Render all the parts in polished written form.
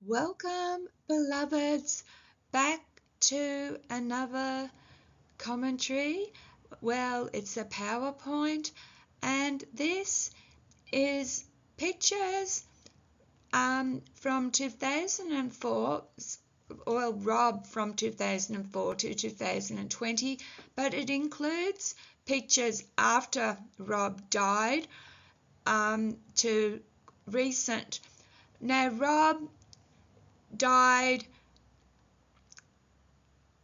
Welcome, beloveds, back to another commentary. Well, it's a PowerPoint, and this is pictures from 2004, well, Rob from 2004 to 2020, but it includes pictures after Rob died to recent. Now, Rob died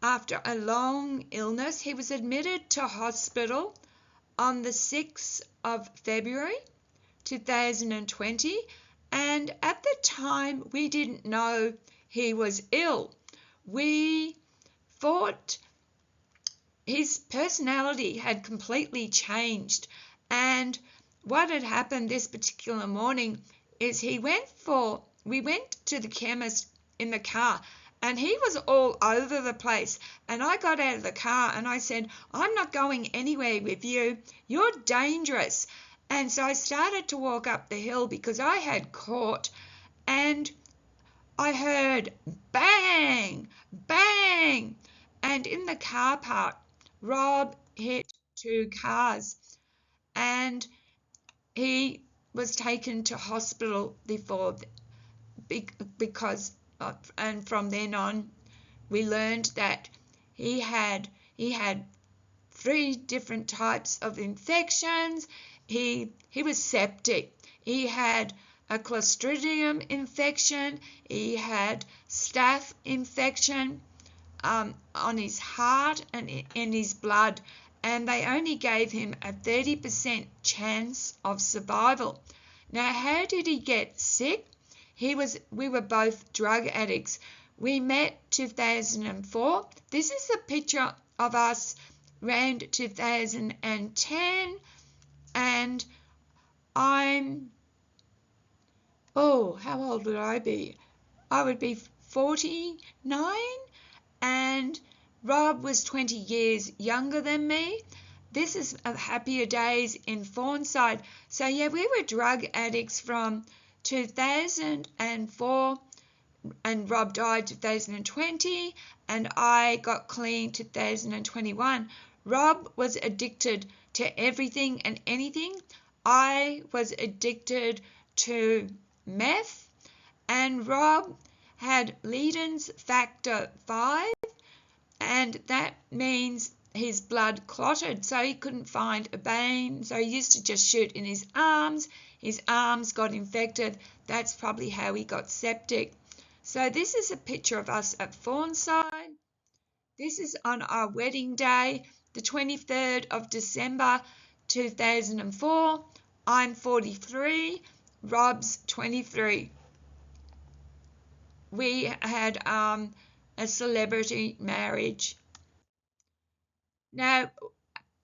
after a long illness. He was admitted to hospital on the 6th of February 2020, and at the time we didn't know he was ill. We thought his personality had completely changed, and what had happened this particular morning is we went to the chemist in the car, and he was all over the place, and I got out of the car and I said, "I'm not going anywhere with you, you're dangerous." And so I started to walk up the hill because I had caught, and I heard bang, bang, and in the car park Rob hit two cars, and he was taken to hospital because and from then on we learned that he had 3 different types of infections. He was septic. He had a Clostridium infection. He had staph infection on his heart and in his blood, and they only gave him a 30% chance of survival. Now, how did he get sick? We were both drug addicts. We met 2004. This is a picture of us around 2010, and how old would I be? I would be 49, and Rob was 20 years younger than me. This is happier days in Fawnside. So yeah, we were drug addicts from 2004, and Rob died 2020, and I got clean 2021. Rob was addicted to everything and anything. I was addicted to meth, and Rob had Leiden's factor 5, and that means his blood clotted, so he couldn't find a vein, so he used to just shoot in his arms. His arms got infected. That's probably how he got septic. So this is a picture of us at Fawnside. This is on our wedding day, the 23rd of December 2004. I'm 43, Rob's 23. We had a celebrity marriage. Now,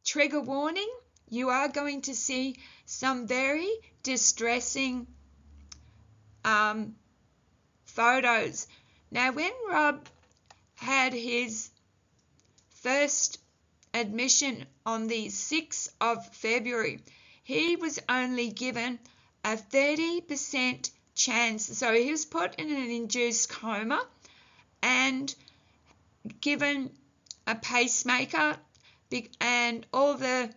trigger warning, you are going to see some very distressing photos. Now, when Rob had his first admission on the 6th of February, he was only given a 30% chance. So he was put in an induced coma and given a pacemaker, and all the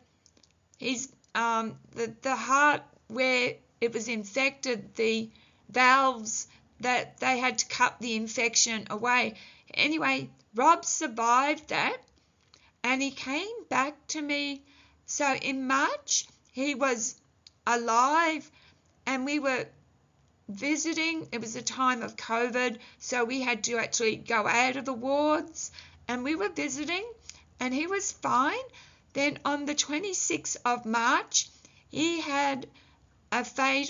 heart where it was infected, the valves, that they had to cut the infection away. Anyway, Rob survived that, and he came back to me. So in March he was alive, and we were visiting. It was a time of COVID, so we had to actually go out of the wards, and we were visiting, and he was fine. Then on the 26th of March, he had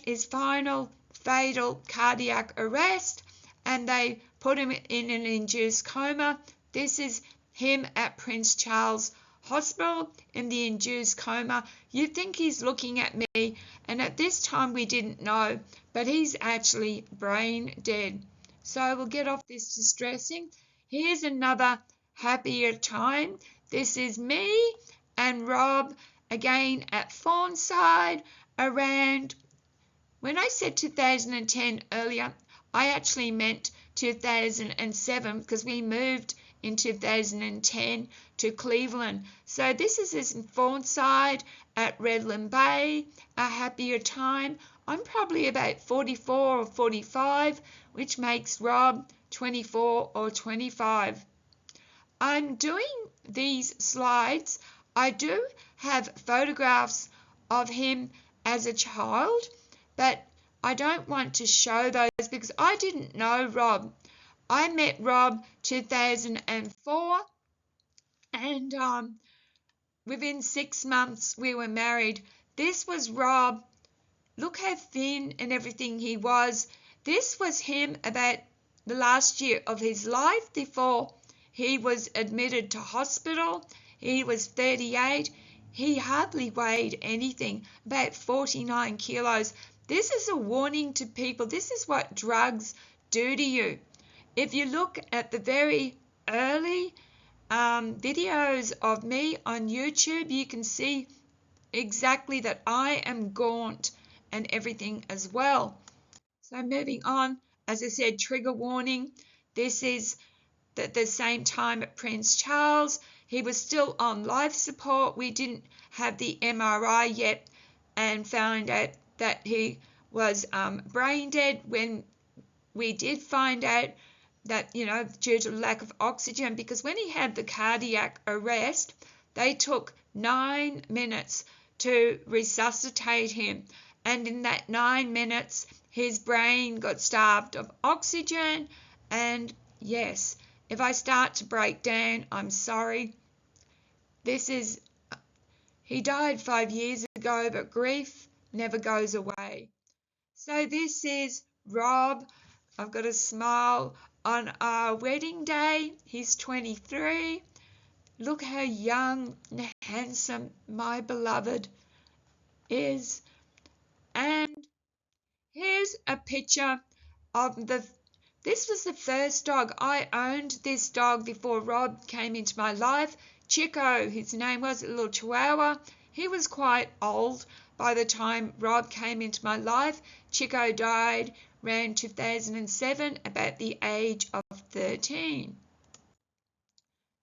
his final fatal cardiac arrest, and they put him in an induced coma. This is him at Prince Charles Hospital in the induced coma. You'd think he's looking at me, and at this time we didn't know, but he's actually brain dead. So we'll get off this distressing. Here's another happier time. This is me and Rob again at Fawnside around, when I said 2010 earlier, I actually meant 2007 because we moved in 2010 to Cleveland. So this is his Fawnside at Redland Bay, a happier time. I'm probably about 44 or 45, which makes Rob 24 or 25. I'm doing these slides. I do have photographs of him as a child, but I don't want to show those because I didn't know Rob. I met Rob 2004, and within 6 months we were married. This was Rob. Look how thin and everything he was. This was him about the last year of his life before he was admitted to hospital. He was 38. He hardly weighed anything, about 49 kilos. This is a warning to people. This is what drugs do to you. If you look at the very early videos of me on YouTube, you can see exactly that I am gaunt and everything as well. So moving on, as I said, trigger warning. This is at the same time at Prince Charles. He was still on life support. We didn't have the MRI yet and found out that he was brain dead. When we did find out that, due to lack of oxygen, because when he had the cardiac arrest, they took 9 minutes to resuscitate him. And in that 9 minutes, his brain got starved of oxygen. And yes, if I start to break down, I'm sorry. He died 5 years ago, but grief never goes away. So this is Rob. I've got a smile on our wedding day. He's 23. Look how young and handsome my beloved is. And here's a picture of this was the first dog. I owned this dog before Rob came into my life. Chico, his name was, a little Chihuahua. He was quite old by the time Rob came into my life. Chico died around 2007, about the age of 13.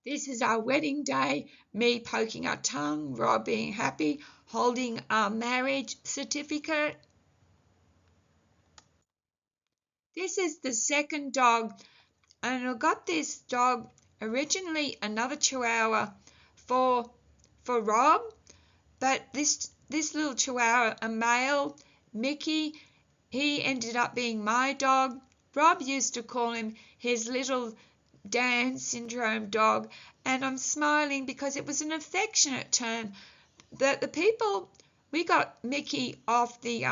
This is our wedding day, me poking our tongue, Rob being happy, holding our marriage certificate. This is the second dog, and I got this dog, originally another Chihuahua for Rob, but this little Chihuahua, a male, Mickey, he ended up being my dog. Rob used to call him his little Down syndrome dog, and I'm smiling because it was an affectionate term. The people, we got Mickey off the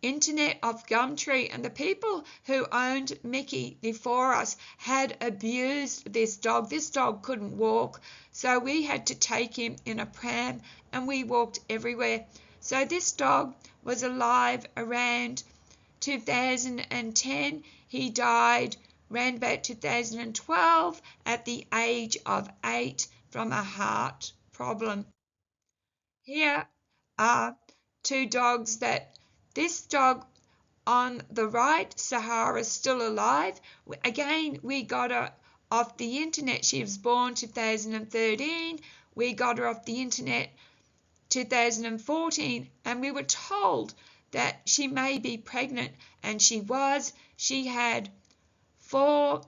internet of Gumtree, and the people who owned Mickey before us had abused this dog. This dog couldn't walk, so we had to take him in a pram and we walked everywhere. So this dog was alive around 2010. He died around about 2012 at the age of 8 from a heart problem. Here are two dogs this dog on the right, Sahara, still alive. Again, we got her off the internet. She was born 2013. We got her off the internet 2014, and we were told that she may be pregnant, and she was. She had 4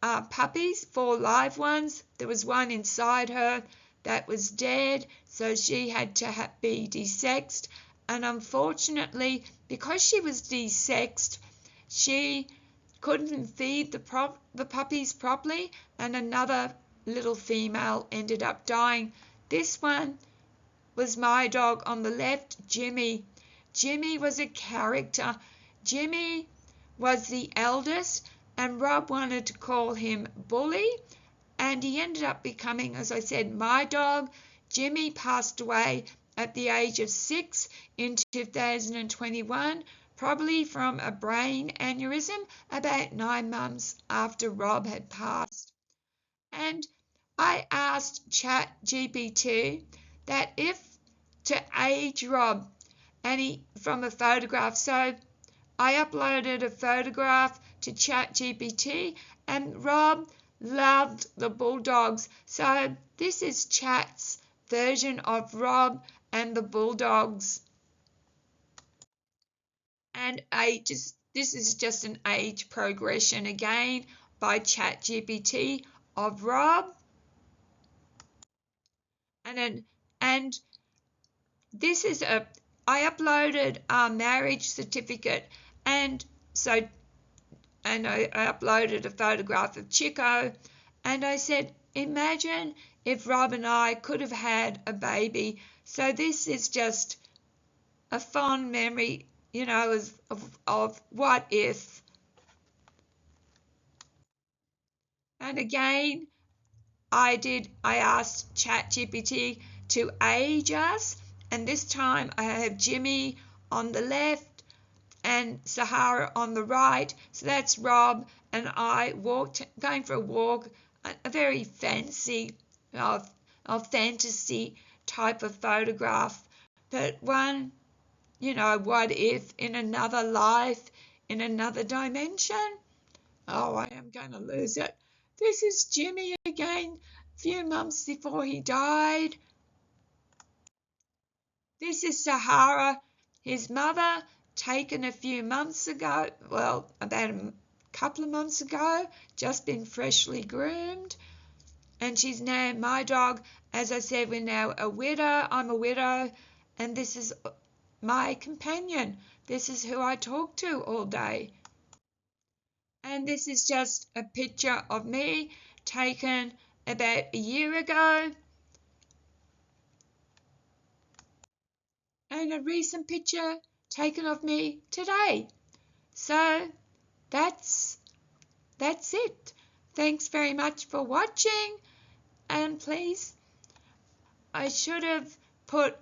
puppies, 4 live ones. There was one inside her that was dead, so she had to be desexed. And unfortunately, because she was desexed, she couldn't feed the puppies properly, and another little female ended up dying. This one was my dog on the left, Jimmy. Jimmy was a character. Jimmy was the eldest, and Rob wanted to call him Bully, and he ended up becoming, as I said, my dog. Jimmy passed away at the age of 6 in 2021, probably from a brain aneurysm, about 9 months after Rob had passed. And I asked ChatGPT that if to age Rob, and from a photograph, so I uploaded a photograph to ChatGPT, and Rob loved the bulldogs. So this is Chat's version of Rob and the bulldogs. And this is just an age progression again by ChatGPT of Rob. And this is I uploaded a marriage certificate, and I uploaded a photograph of Chico, and I said, imagine if Rob and I could have had a baby. So this is just a fond memory, of what if. And again, I asked ChatGPT to age us, and this time I have Jimmy on the left and Sahara on the right. So that's Rob and I going for a walk, a very fancy, fantasy type of photograph, but one, what if in another life, in another dimension? Oh, I am going to lose it. This is Jimmy again, a few months before he died. This is Sahara, his mother, taken a few months ago, well, about a couple of months ago, just been freshly groomed. And she's now my dog. As I said, we're now a widow. I'm a widow, and this is my companion. This is who I talk to all day. And this is just a picture of me taken about a year ago. And a recent picture taken of me today. So that's it. Thanks very much for watching. And please, I should have put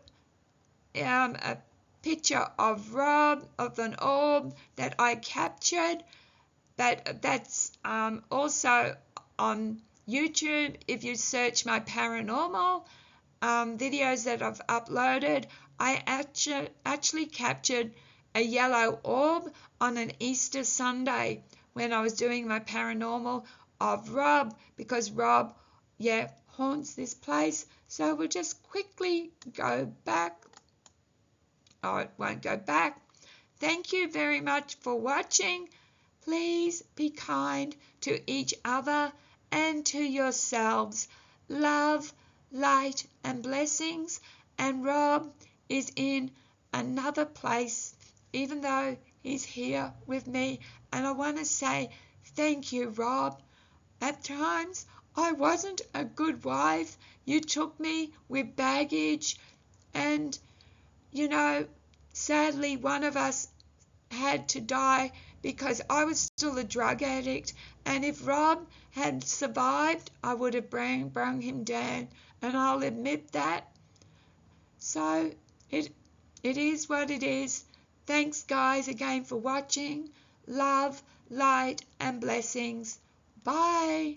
a picture of Rob, of an orb that I captured. That's also on YouTube. If you search my paranormal videos that I've uploaded, I actually captured a yellow orb on an Easter Sunday when I was doing my paranormal of Rob, because Rob, haunts this place. So we'll just quickly go back. Oh, it won't go back. Thank you very much for watching. Please be kind to each other and to yourselves. Love, light, and blessings. And Rob is in another place, even though he's here with me. And I want to say thank you, Rob. At times, I wasn't a good wife. You took me with baggage, and, sadly, one of us had to die because I was still a drug addict, and if Rob had survived, I would have brung him down, and I'll admit that. So it is what it is. Thanks, guys, again for watching. Love, light, and blessings. Bye.